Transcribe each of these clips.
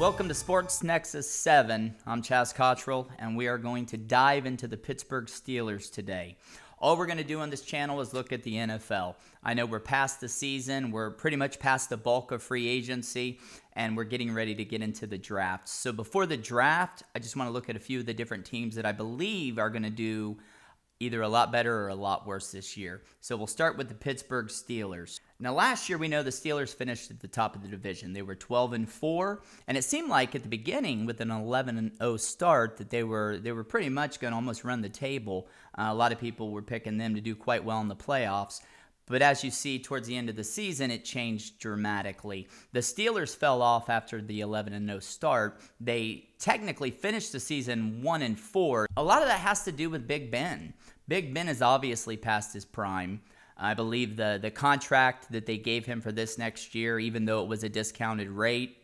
Welcome to Sports Nexus 7. I'm Chaz Cottrell, and we are going to dive into the Pittsburgh Steelers today. All we're going to do on this channel is look at the NFL. I know we're past the season. We're pretty much past the bulk of free agency, and we're getting ready to get into the draft. So before the draft, I just want to look at a few of the different teams that I believe are going to do either a lot better or a lot worse this year. So we'll start with the Pittsburgh Steelers. Now last year we know the Steelers finished at the top of the division. They were 12-4, and it seemed like at the beginning with an 11-0 start that they were pretty much going to almost run the table. A lot of people were picking them to do quite well in the playoffs. But as you see towards the end of the season, it changed dramatically. The Steelers fell off after the 11-0 start. They technically finished the season 1-4. A lot of that has to do with Big Ben. Big Ben is obviously past his prime. I believe the contract that they gave him for this next year, even though it was a discounted rate,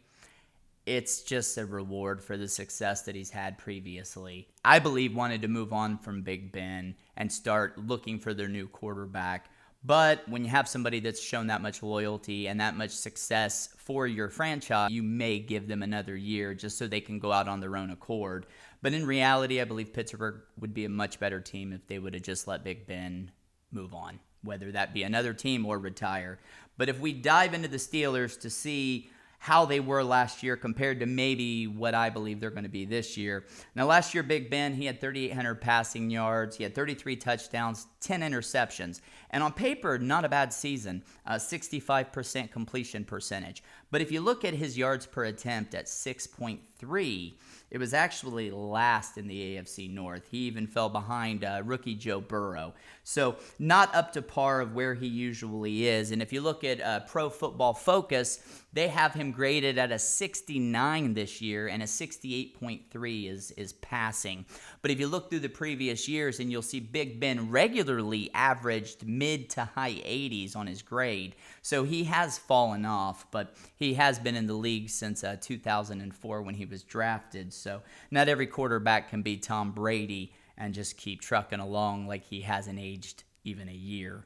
it's just a reward for the success that he's had previously. I believe wanted to move on from Big Ben and start looking for their new quarterback. But when you have somebody that's shown that much loyalty and that much success for your franchise, you may give them another year just so they can go out on their own accord. But in reality, I believe Pittsburgh would be a much better team if they would have just let Big Ben move on, whether that be another team or retire. But if we dive into the Steelers to see how they were last year compared to maybe what I believe they're going to be this year. Now, last year, Big Ben, he had 3,800 passing yards. He had 33 touchdowns, 10 interceptions. And on paper, not a bad season, 65% completion percentage. But if you look at his yards per attempt at 6.3, it was actually last in the AFC North. He even fell behind rookie Joe Burrow. So not up to par of where he usually is. And if you look at Pro Football Focus, they have him graded at a 69 this year, and a 68.3 is passing. But if you look through the previous years, and you'll see Big Ben regularly averaged mid to high 80s on his grade. So he has fallen off, but he has been in the league since 2004 when he was drafted. So not every quarterback can be Tom Brady and just keep trucking along like he hasn't aged even a year.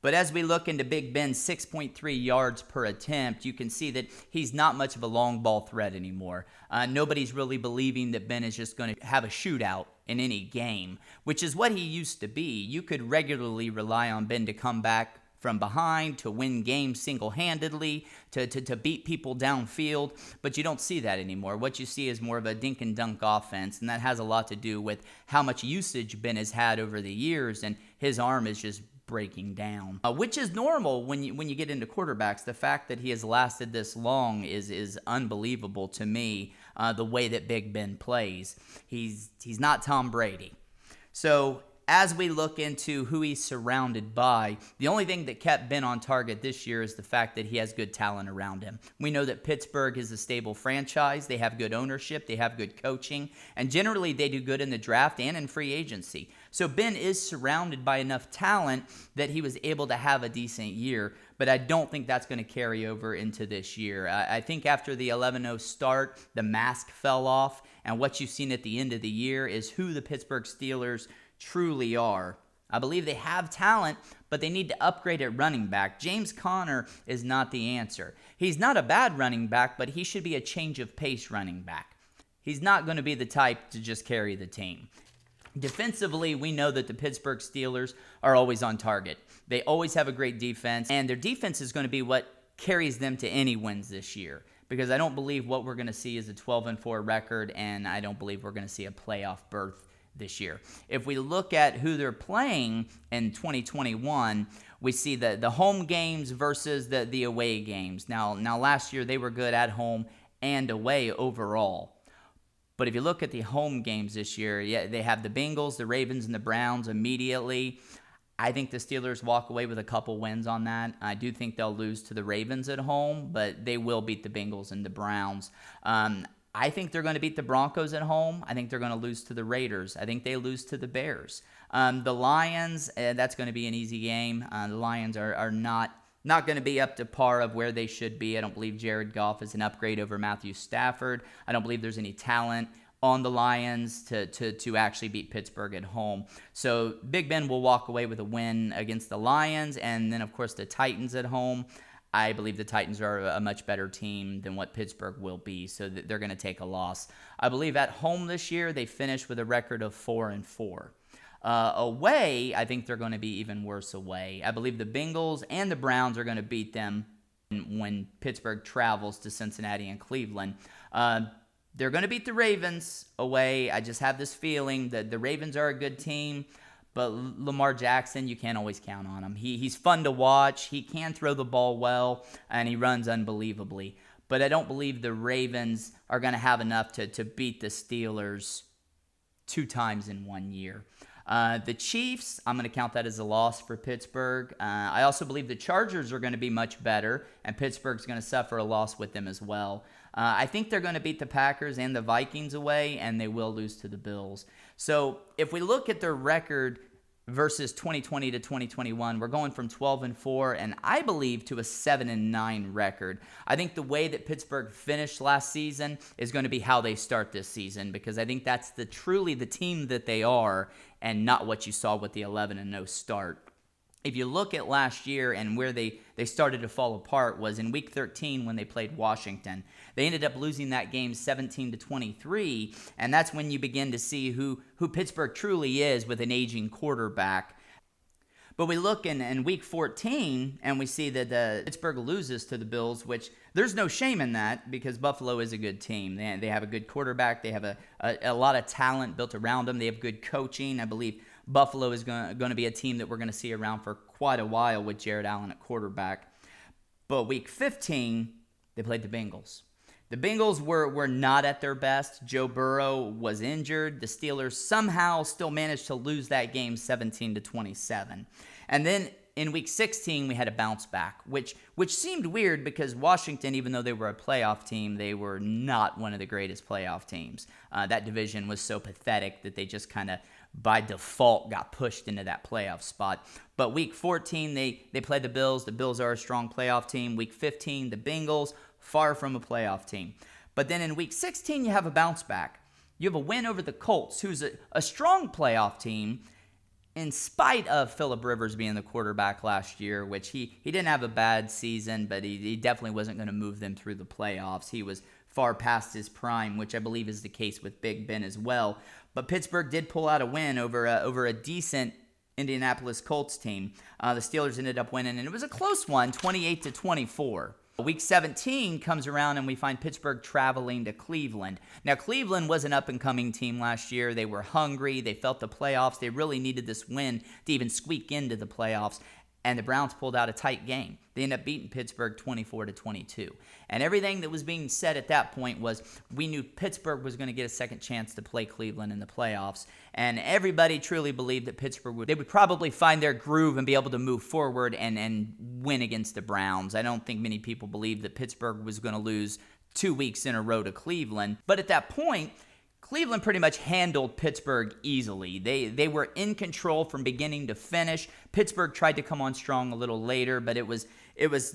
But as we look into Big Ben's 6.3 yards per attempt, you can see that he's not much of a long ball threat anymore. Nobody's really believing that Ben is just going to have a shootout in any game, which is what he used to be. You could regularly rely on Ben to come back from behind, to win games single-handedly, to beat people downfield, but you don't see that anymore. What you see is more of a dink-and-dunk offense, and that has a lot to do with how much usage Ben has had over the years, and his arm is just breaking down, which is normal when you get into quarterbacks. The fact that he has lasted this long is unbelievable to me. The way that Big Ben plays, he's not Tom Brady. So as we look into who he's surrounded by, the only thing that kept Ben on target this year is the fact that he has good talent around him. We know that Pittsburgh is a stable franchise. They have good ownership. They have good coaching. And generally, they do good in the draft and in free agency. So Ben is surrounded by enough talent that he was able to have a decent year. But I don't think that's going to carry over into this year. I think after the 11-0 start, the mask fell off. And what you've seen at the end of the year is who the Pittsburgh Steelers truly are. I believe they have talent, but they need to upgrade at running back. James Conner is not the answer. He's not a bad running back, but he should be a change of pace running back. He's not going to be the type to just carry the team. Defensively, we know that the Pittsburgh Steelers are always on target. They always have a great defense, and their defense is going to be what carries them to any wins this year, because I don't believe what we're going to see is a 12-4 record, and I don't believe we're going to see a playoff berth this year. If we look at who they're playing in 2021, we see the home games versus the away games. Now last year they were good at home and away overall. But if you look at the home games this year, yeah, they have the Bengals, the Ravens, and the Browns immediately. I think the Steelers walk away with a couple wins on that. I do think they'll lose to the Ravens at home, but they will beat the Bengals and the Browns. I think they're going to beat the Broncos at home. I think they're going to lose to the Raiders. I think they lose to the Bears. The Lions, that's going to be an easy game. The Lions are not going to be up to par of where they should be. I don't believe Jared Goff is an upgrade over Matthew Stafford. I don't believe there's any talent on the Lions to actually beat Pittsburgh at home. So Big Ben will walk away with a win against the Lions, and then, of course, the Titans at home. I believe the Titans are a much better team than what Pittsburgh will be, so they're going to take a loss. I believe at home this year they finished with a record of 4-4. Away, I think they're going to be even worse away. I believe the Bengals and the Browns are going to beat them when Pittsburgh travels to Cincinnati and Cleveland. They're going to beat the Ravens away. I just have this feeling that the Ravens are a good team, but Lamar Jackson, you can't always count on him. He's fun to watch. He can throw the ball well, and he runs unbelievably. But I don't believe the Ravens are going to have enough to beat the Steelers 2 times in 1 year. The Chiefs, I'm going to count that as a loss for Pittsburgh. I also believe the Chargers are going to be much better, and Pittsburgh's going to suffer a loss with them as well. I think they're going to beat the Packers and the Vikings away, and they will lose to the Bills. So if we look at their record versus 2020 to 2021, we're going from 12-4, and I believe to a 7-9 record. I think the way that Pittsburgh finished last season is going to be how they start this season, because I think that's truly the team that they are, and not what you saw with the 11-0 start. If you look at last year and where they started to fall apart was in Week 13 when they played Washington. They ended up losing that game 17-23, and that's when you begin to see who Pittsburgh truly is with an aging quarterback. But we look in Week 14, and we see that Pittsburgh loses to the Bills, which there's no shame in that because Buffalo is a good team. They have a good quarterback. They have a lot of talent built around them. They have good coaching. I believe Buffalo is going to be a team that we're going to see around for quite a while with Jared Allen at quarterback. But Week 15, they played the Bengals. The Bengals were not at their best. Joe Burrow was injured. The Steelers somehow still managed to lose that game 17-27. And then in Week 16, we had a bounce back, which seemed weird because Washington, even though they were a playoff team, they were not one of the greatest playoff teams. That division was so pathetic that they just kind of by default got pushed into that playoff spot. But Week 14, they played the Bills. The Bills are a strong playoff team. Week 15, the Bengals, far from a playoff team. But then in Week 16, you have a bounce back. You have a win over the Colts, who's a strong playoff team, in spite of Phillip Rivers being the quarterback last year, which he didn't have a bad season, but he definitely wasn't going to move them through the playoffs. He was far past his prime, which I believe is the case with Big Ben as well. But Pittsburgh did pull out a win over a decent Indianapolis Colts team. The Steelers ended up winning, and it was a close one, 28-24. Week 17 comes around, and we find Pittsburgh traveling to Cleveland. Now, Cleveland was an up-and-coming team last year. They were hungry. They felt the playoffs. They really needed this win to even squeak into the playoffs. And the Browns pulled out a tight game. They ended up beating Pittsburgh 24-22. And everything that was being said at that point was we knew Pittsburgh was going to get a second chance to play Cleveland in the playoffs. And everybody truly believed that Pittsburgh would probably find their groove and be able to move forward and win against the Browns. I don't think many people believed that Pittsburgh was going to lose 2 weeks in a row to Cleveland. But at that point, Cleveland pretty much handled Pittsburgh easily. They were in control from beginning to finish. Pittsburgh tried to come on strong a little later, but it was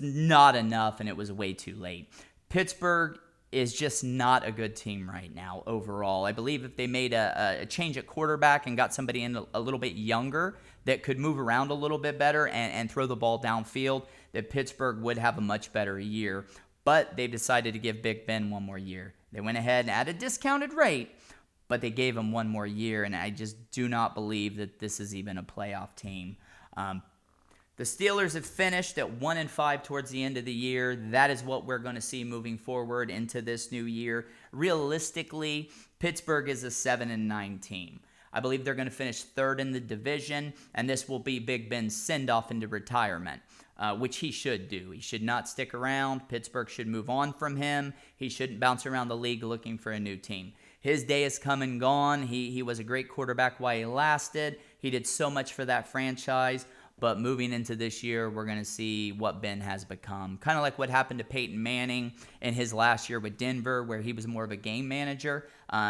not enough, and it was way too late. Pittsburgh is just not a good team right now overall. I believe if they made a change at quarterback and got somebody in a little bit younger that could move around a little bit better and throw the ball downfield, that Pittsburgh would have a much better year. But they decided to give Big Ben one more year. They went ahead and at a discounted rate, but they gave him one more year, and I just do not believe that this is even a playoff team. The Steelers have finished at 1-5 towards the end of the year. That is what we're going to see moving forward into this new year. Realistically, Pittsburgh is a 7-9 team. I believe they're going to finish third in the division, and this will be Big Ben's send-off into retirement, which he should do. He should not stick around. Pittsburgh should move on from him. He shouldn't bounce around the league looking for a new team. His day has come and gone. He was a great quarterback while he lasted. He did so much for that franchise. But moving into this year, we're going to see what Ben has become. Kind of like what happened to Peyton Manning in his last year with Denver, where he was more of a game manager.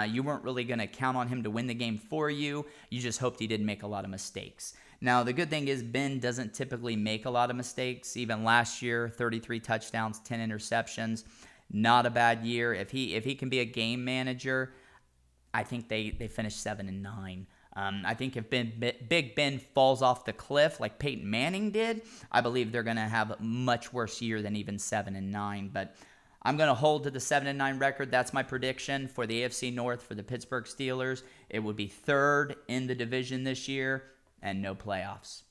You weren't really going to count on him to win the game for you. You just hoped he didn't make a lot of mistakes. Now, the good thing is Ben doesn't typically make a lot of mistakes. Even last year, 33 touchdowns, 10 interceptions. Not a bad year. If he can be a game manager, I think they finished 7-9. I think if Big Ben falls off the cliff like Peyton Manning did, I believe they're going to have a much worse year than even 7-9. But I'm going to hold to the 7-9 record. That's my prediction for the AFC North for the Pittsburgh Steelers. It would be third in the division this year and no playoffs.